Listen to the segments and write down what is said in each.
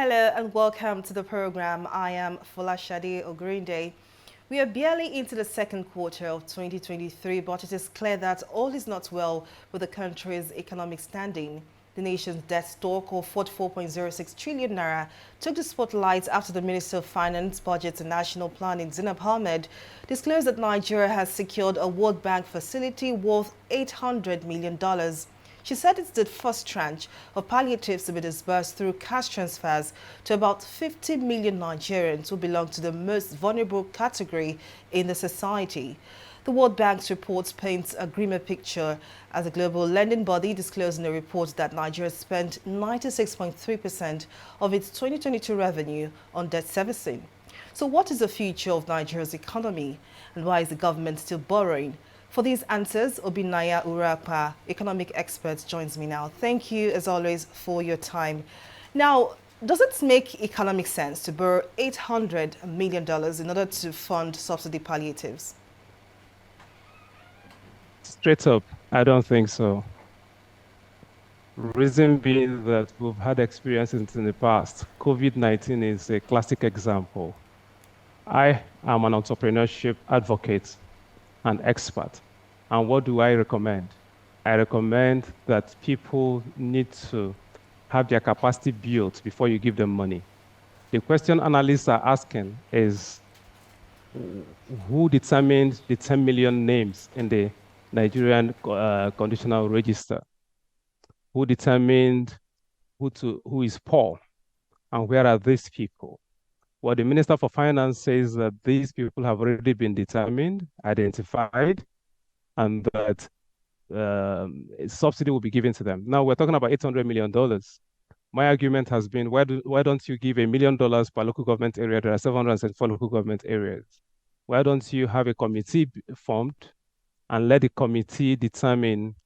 Hello and welcome to the program. I am Folashade Ogrinde. We are barely into the second quarter of 2023, but it is clear that all is not well with the country's economic standing. The nation's debt stock of 44.06 trillion naira took the spotlight after the Minister of Finance, Budget and National Planning, Zainab Ahmed, disclosed that Nigeria has secured a World Bank facility worth $800 million. She said it's the first tranche of palliatives to be disbursed through cash transfers to about 50 million Nigerians who belong to the most vulnerable category in the society. The World Bank's report paints a grimmer picture as a global lending body disclosed in a report that Nigeria spent 96.3% of its 2022 revenue on debt servicing. So what is the future of Nigeria's economy, and why is the government still borrowing? For these answers, Obinaya Urapa, economic expert, joins me now. Thank you, as always, for your time. Now, does it make economic sense to borrow $800 million in order to fund subsidy palliatives? Straight up, I don't think so. Reason being that we've had experiences in the past. COVID-19 is a classic example. I am an entrepreneurship advocate and expert. And what do I recommend? I recommend that people need to have their capacity built before you give them money. The question analysts are asking is, who determined the 10 million names in the Nigerian conditional register? Who determined who is poor? And where are these people? Well, the Minister for Finance says that these people have already been determined, identified, and that a subsidy will be given to them. Now, we're talking about $800 million. My argument has been, why don't you give $1 million per local government area? There are 774 local government areas. Why don't you have a committee formed and let the committee determine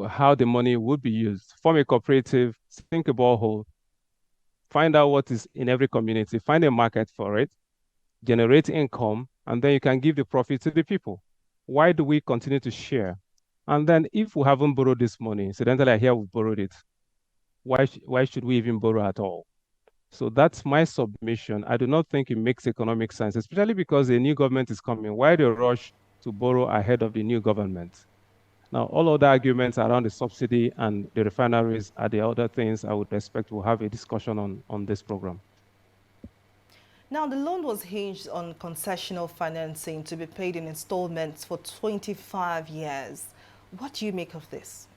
how the money would be used? Form a cooperative, sink a borehole, find out what is in every community, find a market for it, generate income, and then you can give the profit to the people. Why do we continue to share? And then if we haven't borrowed this money, incidentally, I hear we borrowed it, why should we even borrow at all? So that's my submission. I do not think it makes economic sense, especially because a new government is coming. Why the rush to borrow ahead of the new government? Now, all other arguments around the subsidy and the refineries are the other things I would expect we'll have a discussion on this program. Now, the loan was hinged on concessional financing to be paid in installments for 25 years. What do you make of this?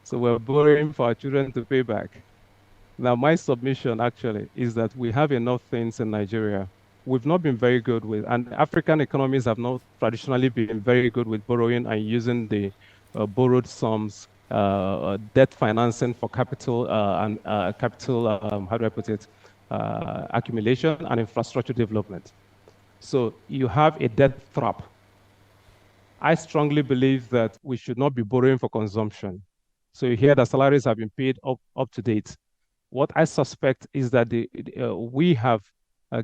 So we're borrowing for our children to pay back. Now, my submission actually is that we have enough things in Nigeria. We've not been very good with, and African economies have not traditionally been very good with borrowing and using the borrowed sums, debt financing for capital how do I put it, accumulation and infrastructure development. So you have a debt trap. I strongly believe that we should not be borrowing for consumption. So you hear that salaries have been paid up to date. What I suspect is that we have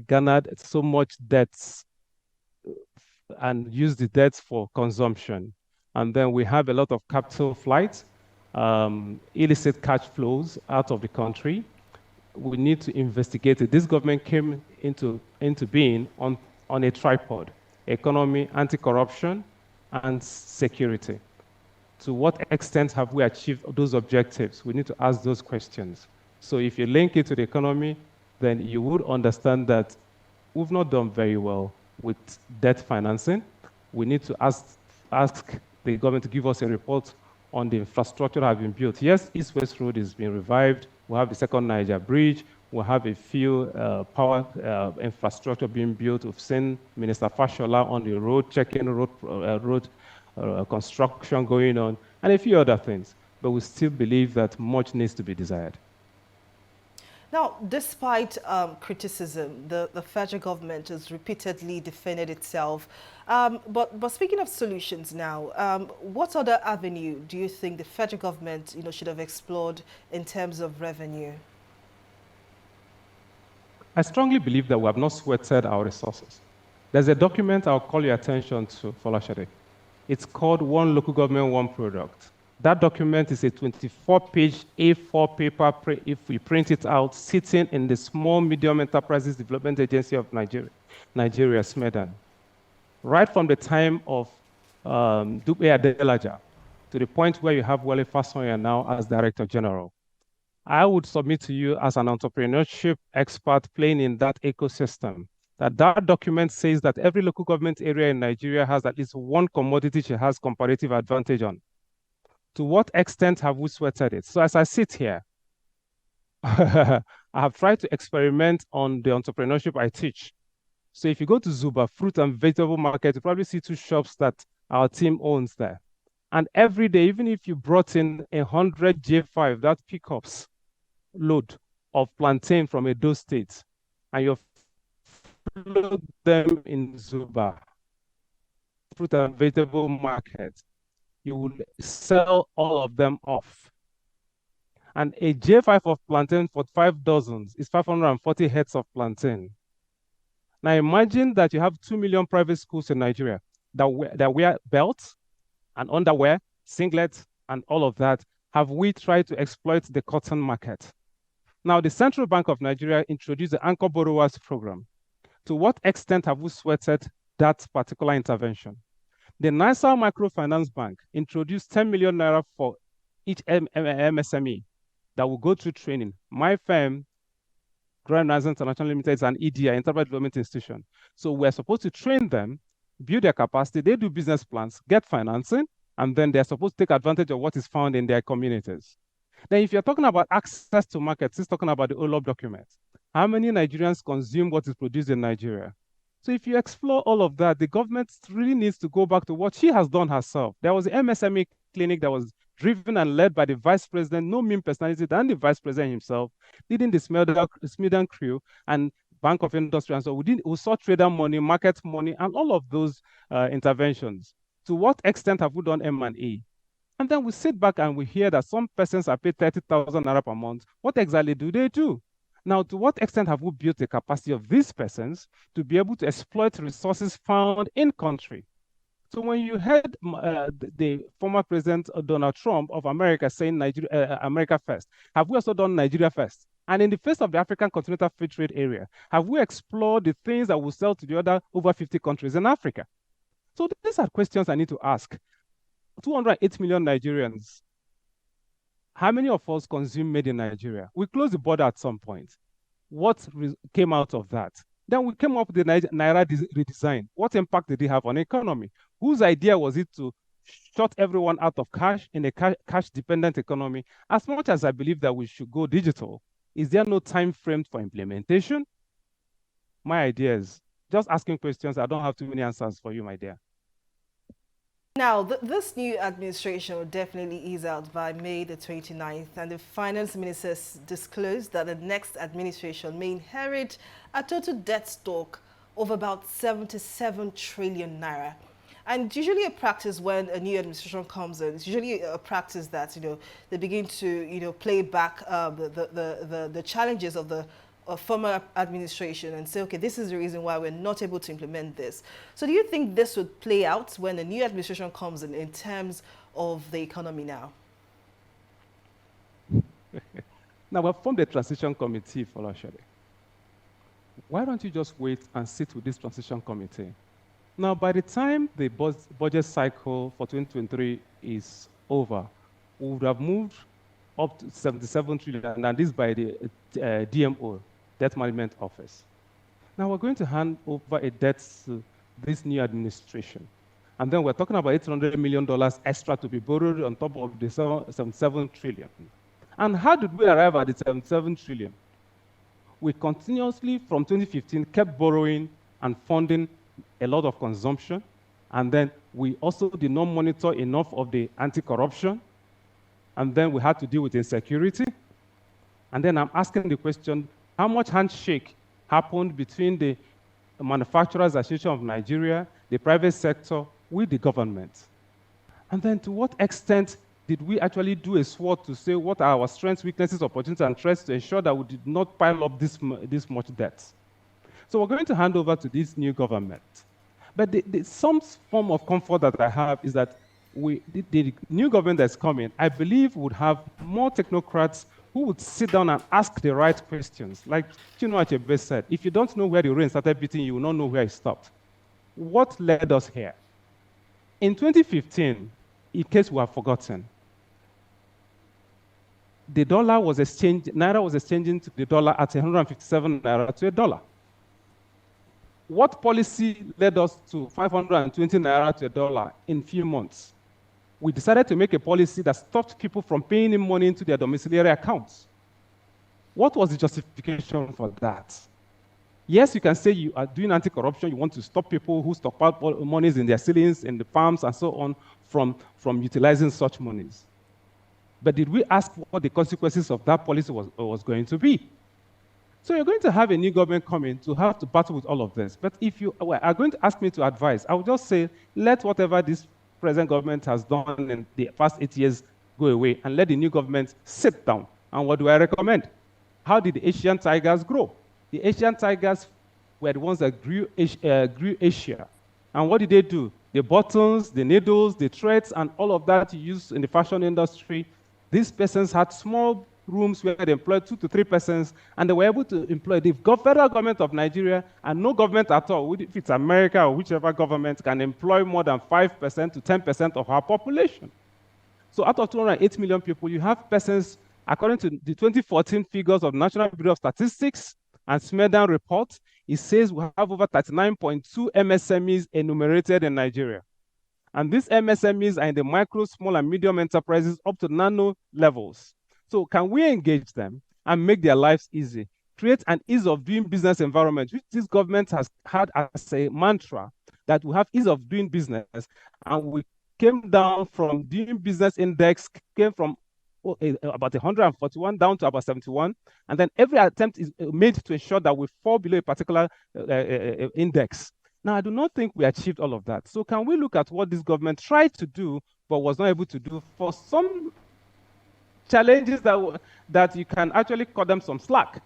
garnered so much debts and used the debts for consumption. And then we have a lot of capital flights, illicit cash flows out of the country. We need to investigate it. This government came into being on a tripod: economy, anti-corruption, and security. To what extent have we achieved those objectives? We need to ask those questions. So if you link it to the economy, then you would understand that we've not done very well with debt financing. We need to ask the government to give us a report on the infrastructure that have been built. Yes, East-West Road is being revived. We have the second Niger Bridge. We have a few power infrastructure being built. We've seen Minister Fashola on the road, checking road construction going on, and a few other things. But we still believe that much needs to be desired. Now, despite criticism, the federal government has repeatedly defended itself. But speaking of solutions now, what other avenue do you think the federal government should have explored in terms of revenue? I strongly believe that we have not sweated our resources. There's a document I'll call your attention to, Folashade. It's called One Local Government, One Product. That document is a 24-page A4 paper, if we print it out, sitting in the Small Medium Enterprises Development Agency of Nigeria, SMEDAN. Right from the time of Dupe Adelaja to the point where you have Wale Fasonya now as Director General. I would submit to you as an entrepreneurship expert playing in that ecosystem that document says that every local government area in Nigeria has at least one commodity she has comparative advantage on. To what extent have we sweated it? So as I sit here, I have tried to experiment on the entrepreneurship I teach. So if you go to Zuba, fruit and vegetable market, you probably see 2 shops that our team owns there. And every day, even if you brought in 100 J5, that pickups load of plantain from Edo State, and you float them in Zuba, fruit and vegetable market, you will sell all of them off. And a J5 of plantain for 5 dozens is 540 heads of plantain. Now imagine that you have 2 million private schools in Nigeria that wear belts and underwear, singlets, and all of that. Have we tried to exploit the cotton market? Now, the Central Bank of Nigeria introduced the Anchor Borrowers Program. To what extent have we sweated that particular intervention? The Nassau Microfinance Bank introduced 10 million naira for each MSME that will go through training. My firm, Grand Rise International Limited, is an EDI, Enterprise Development Institution. So we're supposed to train them, build their capacity, they do business plans, get financing, and then they're supposed to take advantage of what is found in their communities. Then if you're talking about access to markets, it's talking about the OLOP document. How many Nigerians consume what is produced in Nigeria? So if you explore all of that, the government really needs to go back to what she has done herself. There was an MSME clinic that was driven and led by the vice president, no mean personality than the vice president himself, leading the Smedan crew and Bank of Industry. And so we saw trader money, market money, and all of those interventions. To what extent have we done M&E? And then we sit back and we hear that some persons are paid 30,000 naira per month. What exactly do they do? Now, to what extent have we built the capacity of these persons to be able to exploit resources found in country? So when you heard the former President Donald Trump of America saying America first, have we also done Nigeria first? And in the face of the African Continental Free Trade Area, have we explored the things that will sell to the other over 50 countries in Africa? So these are questions I need to ask. 208 million Nigerians. How many of us consume made in Nigeria? We closed the border at some point. What came out of that? Then we came up with the Naira redesign. What impact did it have on the economy? Whose idea was it to shut everyone out of cash in a cash-dependent economy? As much as I believe that we should go digital, is there no time frame for implementation? My idea is just asking questions. I don't have too many answers for you, my dear. Now, this new administration will definitely ease out by May the 29th, and the finance minister disclosed that the next administration may inherit a total debt stock of about 77 trillion naira. And usually a practice when a new administration comes in, it's usually a practice that, they begin to, play back the challenges of the former administration and say, okay, this is the reason why we're not able to implement this. So do you think this would play out when the new administration comes in terms of the economy now? Now, we've formed a transition committee for Lashade. Why don't you just wait and sit with this transition committee? Now, by the time the budget cycle for 2023 is over, we would have moved up to 77 trillion, and this by the DMO, Debt Management Office. Now we're going to hand over a debt to this new administration. And then we're talking about $800 million extra to be borrowed on top of the 77 trillion. And how did we arrive at the 77 trillion? We continuously, from 2015, kept borrowing and funding a lot of consumption. And then we also did not monitor enough of the anti-corruption. And then we had to deal with insecurity. And then I'm asking the question, how much handshake happened between the Manufacturers Association of Nigeria, the private sector, with the government? And then to what extent did we actually do a SWOT to say what are our strengths, weaknesses, opportunities, and threats to ensure that we did not pile up this much debt? So we're going to hand over to this new government. But some form of comfort that I have is that the new government that's coming, I believe, would have more technocrats who would sit down and ask the right questions. Like Chinua Achebe said, if you don't know where the rain started beating, you will not know where it stopped. What led us here? In 2015, in case we have forgotten, the dollar was exchanged, Naira was exchanging to the dollar at 157 Naira to a dollar. What policy led us to 520 Naira to a dollar in few months? We decided to make a policy that stopped people from paying in money into their domiciliary accounts. What was the justification for that? Yes, you can say you are doing anti-corruption, you want to stop people who stockpile monies in their ceilings, in the farms, and so on, from utilizing such monies. But did we ask what the consequences of that policy was going to be? So you're going to have a new government coming to have to battle with all of this. But if you are going to ask me to advise, I would just say, let whatever this present government has done in the past 8 years go away and let the new government sit down. And what do I recommend? How did the Asian tigers grow? The Asian tigers were the ones that grew Asia. And what did they do? The buttons, the needles, the threads, and all of that used in the fashion industry. These persons had small rooms where they employed 2 to 3 persons, and they were able to employ the federal government of Nigeria, and no government at all, if it's America or whichever government, can employ more than 5% to 10% of our population. So out of 208 million people, you have persons, according to the 2014 figures of National Bureau of Statistics and Smedan report, it says we have over 39.2 MSMEs enumerated in Nigeria. And these MSMEs are in the micro, small, and medium enterprises up to nano levels. So can we engage them and make their lives easy? Create an ease of doing business environment, which this government has had as a mantra, that we have ease of doing business. And we came down from doing business index, came from about 141 down to about 71. And then every attempt is made to ensure that we fall below a particular index. Now, I do not think we achieved all of that. So can we look at what this government tried to do, but was not able to do for some challenges that you can actually cut them some slack?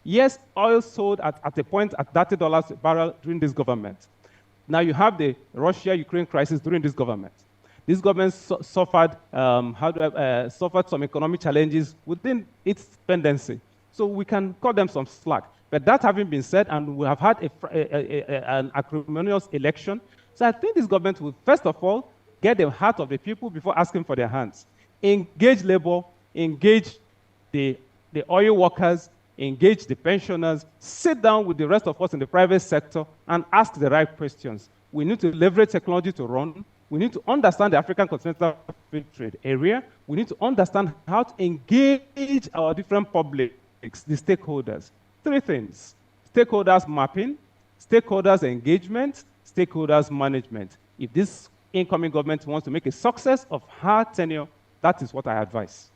Yes, oil sold at a point at $30 a barrel during this government. Now you have the Russia-Ukraine crisis during this government. This government suffered some economic challenges within its pendency. So we can cut them some slack. But that having been said, and we have had an acrimonious election, so I think this government will, first of all, get the heart of the people before asking for their hands. Engage labor, engage the oil workers, engage the pensioners, sit down with the rest of us in the private sector and ask the right questions. We need to leverage technology to run. We need to understand the African Continental Free Trade Area. We need to understand how to engage our different publics, the stakeholders. 3 things: stakeholders mapping, stakeholders engagement, stakeholders management. If this incoming government wants to make a success of her tenure, that is what I advise.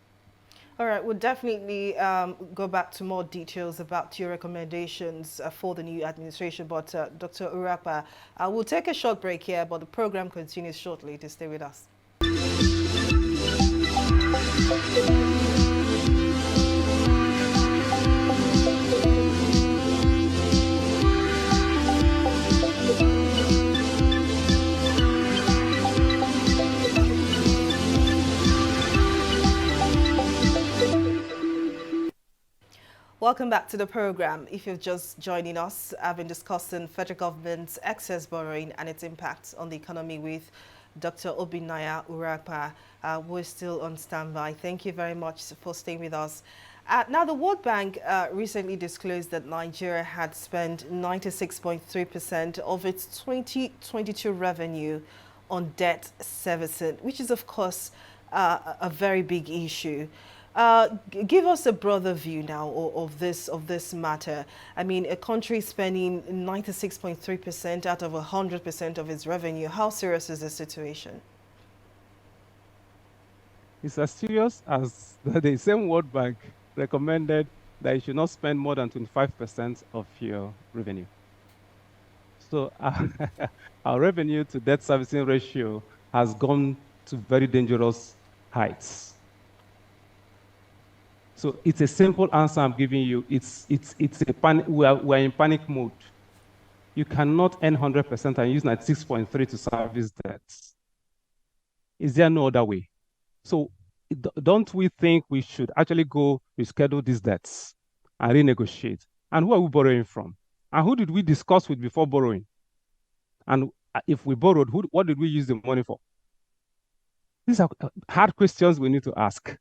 All right, we'll definitely go back to more details about your recommendations for the new administration. But Dr. Urakpa, we'll take a short break here, but the program continues shortly. To stay with us. Welcome back to the program. If you're just joining us, I've been discussing federal government's excess borrowing and its impact on the economy with Dr. Obinaya Urakpa, who is still on standby. Thank you very much for staying with us. Now, the World Bank recently disclosed that Nigeria had spent 96.3% of its 2022 revenue on debt servicing, which is, of course, a very big issue. Give us a broader view now of this matter. I mean, a country spending 96.3% out of 100% of its revenue. How serious is the situation? It's as serious as the same World Bank recommended that you should not spend more than 25% of your revenue. So our revenue to debt servicing ratio has gone to very dangerous heights. So it's a simple answer I'm giving you. It's a panic. We're in panic mode. You cannot earn 100% and use 96.3 to service debts. Is there no other way? So don't we think we should actually go reschedule these debts and renegotiate? And who are we borrowing from? And who did we discuss with before borrowing? And if we borrowed, what did we use the money for? These are hard questions we need to ask.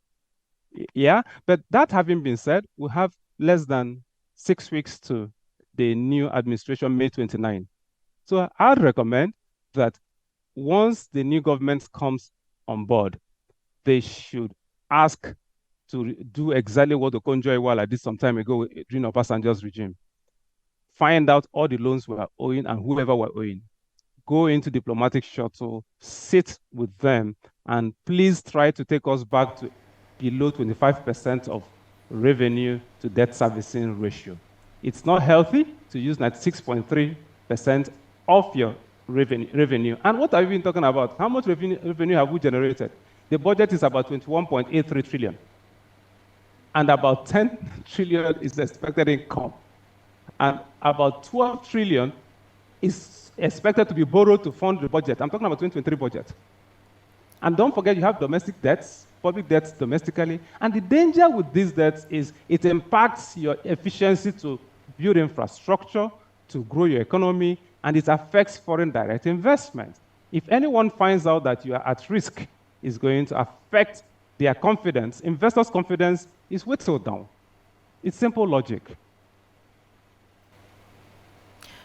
Yeah, but that having been said, we have less than 6 weeks to the new administration, May 29. So I'd recommend that once the new government comes on board, they should ask to do exactly what Okonjo-Iweala did some time ago during Obasanjo's regime. Find out all the loans we are owing and whoever we're owing. Go into diplomatic shuttle, sit with them, and please try to take us back to below 25% of revenue to debt servicing ratio. It's not healthy to use 96.3% of your revenue. And what have we been talking about? How much revenue have we generated? The budget is about 21.83 trillion. And about 10 trillion is expected income. And about 12 trillion is expected to be borrowed to fund the budget. I'm talking about 2023 budget. And don't forget, you have domestic debts, public debts domestically. And the danger with these debts is it impacts your efficiency to build infrastructure, to grow your economy, and it affects foreign direct investment. If anyone finds out that you are at risk, it's going to affect their confidence. Investors' confidence is whittled down. It's simple logic.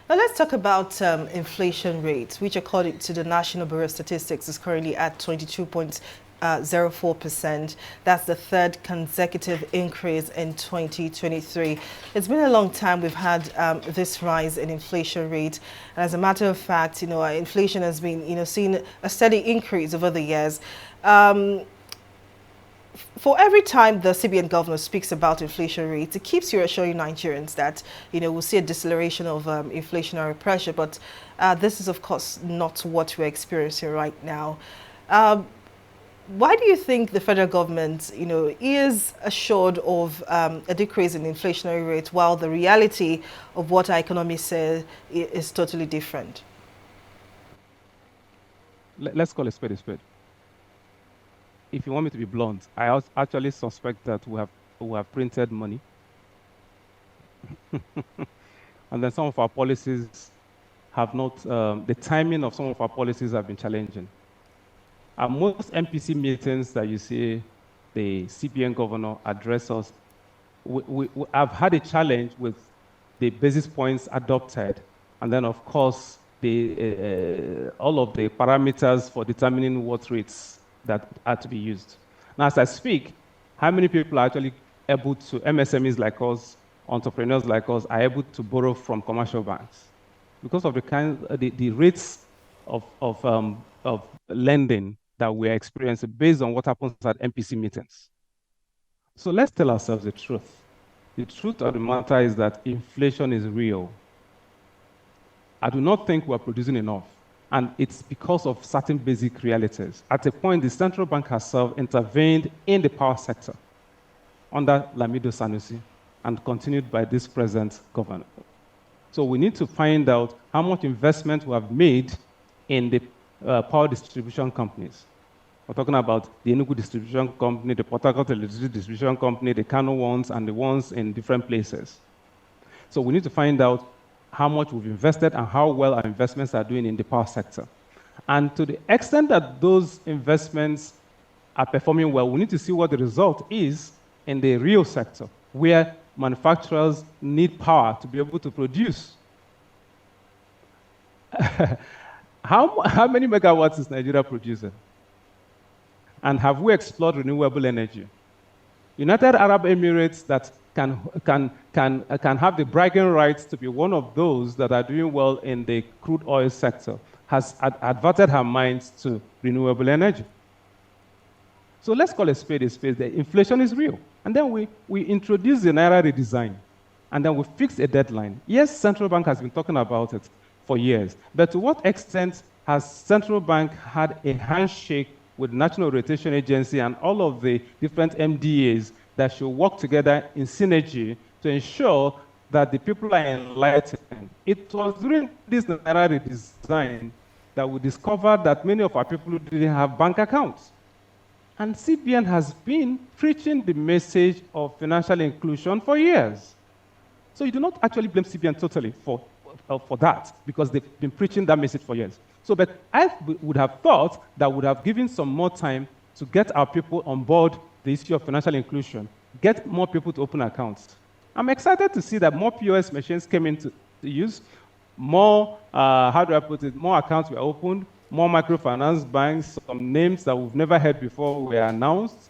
Now let's talk about inflation rates, which according to the National Bureau of Statistics is currently at 22.04%. That's the third consecutive increase in 2023. It's been a long time we've had this rise in inflation rate. And as a matter of fact, inflation has been, seen a steady increase over the years. For every time the CBN governor speaks about inflation rates, it keeps reassuring Nigerians that, we'll see a deceleration of inflationary pressure. But this is, of course, not what we're experiencing right now. Why do you think the federal government, is assured of a decrease in inflationary rate while the reality of what our economists say is totally different? Let's call a spade a spade. If you want me to be blunt, I actually suspect that we have printed money. And then some of our policies have not, the timing of some of our policies have been challenging. At most MPC meetings that you see the CBN governor address us, I've had a challenge with the basis points adopted, and then of course all of the parameters for determining what rates that are to be used. Now, as I speak, how many people are actually able to, MSMEs like us, entrepreneurs like us, are able to borrow from commercial banks? Because of the rates of lending that we're experiencing based on what happens at MPC meetings. So let's tell ourselves the truth. The truth of the matter is that inflation is real. I do not think we're producing enough. And it's because of certain basic realities. At a point, the central bank herself intervened in the power sector under Lamido Sanusi and continued by this present governor. So we need to find out how much investment we have made in the power distribution companies. We're talking about the Enugu Distribution Company, the Port Harcourt Electricity Distribution Company, the Kano ones, and the ones in different places. So we need to find out how much we've invested and how well our investments are doing in the power sector. And to the extent that those investments are performing well, we need to see what the result is in the real sector, where manufacturers need power to be able to produce. How many megawatts is Nigeria producing? And have we explored renewable energy? United Arab Emirates that can have the bragging rights to be one of those that are doing well in the crude oil sector has adverted her minds to renewable energy. So let's call a spade a spade. The inflation is real. And then we introduce the Naira redesign. And then we fix a deadline. Yes, central bank has been talking about it for years. But to what extent has central bank had a handshake with National Rotation Agency and all of the different MDAs that should work together in synergy to ensure that the people are enlightened? It was during this Naira redesign that we discovered that many of our people didn't have bank accounts. And CBN has been preaching the message of financial inclusion for years. So you do not actually blame CBN totally for that, because they've been preaching that message for years. So, but I would have thought that would have given some more time to get our people on board the issue of financial inclusion, get more people to open accounts. I'm excited to see that more POS machines came into use, more, how do I put it, more accounts were opened, more microfinance banks, some names that we've never heard before were announced,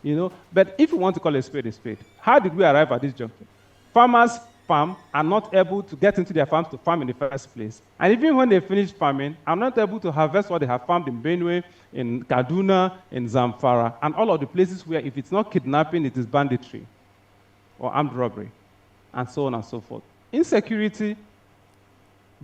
you know. But if you want to call a spade, how did we arrive at this juncture? Farmers farm are not able to get into their farms to farm in the first place. And even when they finish farming, are not able to harvest what they have farmed in Benue, in Kaduna, in Zamfara, and all of the places where if it's not kidnapping, it is banditry or armed robbery, and so on and so forth. Insecurity,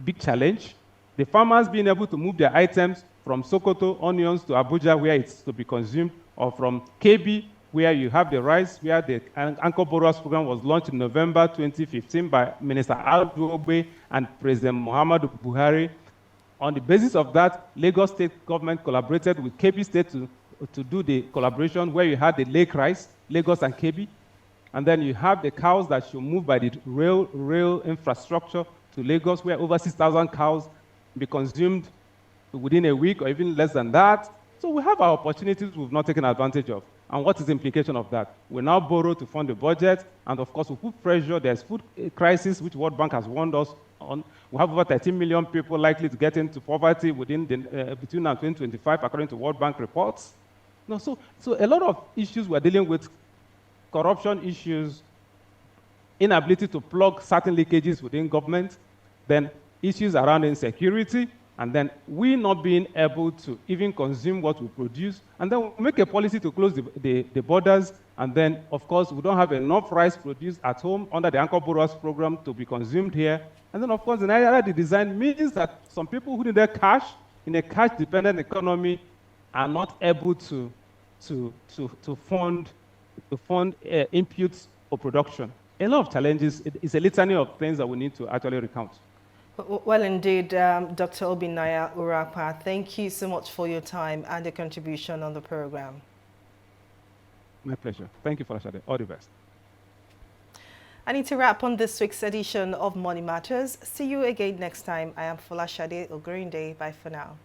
big challenge. The farmers being able to move their items from Sokoto, onions, to Abuja, where it's to be consumed, or from KB, where you have the rice, where the Anchor Borrowers Program was launched in November 2015 by Minister Aldo Ogbe and President Muhammadu Buhari. On the basis of that, Lagos State government collaborated with KB State to do the collaboration where you had the lake rice, Lagos and KB, and then you have the cows that should move by the rail infrastructure to Lagos, where over 6,000 cows be consumed within a week or even less than that. So we have our opportunities we've not taken advantage of. And what is the implication of that? We now borrow to fund the budget, and of course we put pressure. There's food crisis, which World Bank has warned us on. We have over 13 million people likely to get into poverty within between now and 2025, according to World Bank reports. No, so a lot of issues we're dealing with, corruption issues, inability to plug certain leakages within government, then issues around insecurity, and then we not being able to even consume what we produce, and then we make a policy to close the borders, and then, of course, we don't have enough rice produced at home under the Anchor Borrowers Program to be consumed here. And then, of course, in Nigeria, the design means that some people who need their cash in a cash-dependent economy are not able to fund inputs for production. A lot of challenges. It's a litany of things that we need to actually recount. Well, indeed, Dr. Obinaya Urakpa, thank you so much for your time and your contribution on the program. My pleasure. Thank you, Folashade. All the best. I need to wrap on this week's edition of Money Matters. See you again next time. I am Folashade Ogrinde. Bye for now.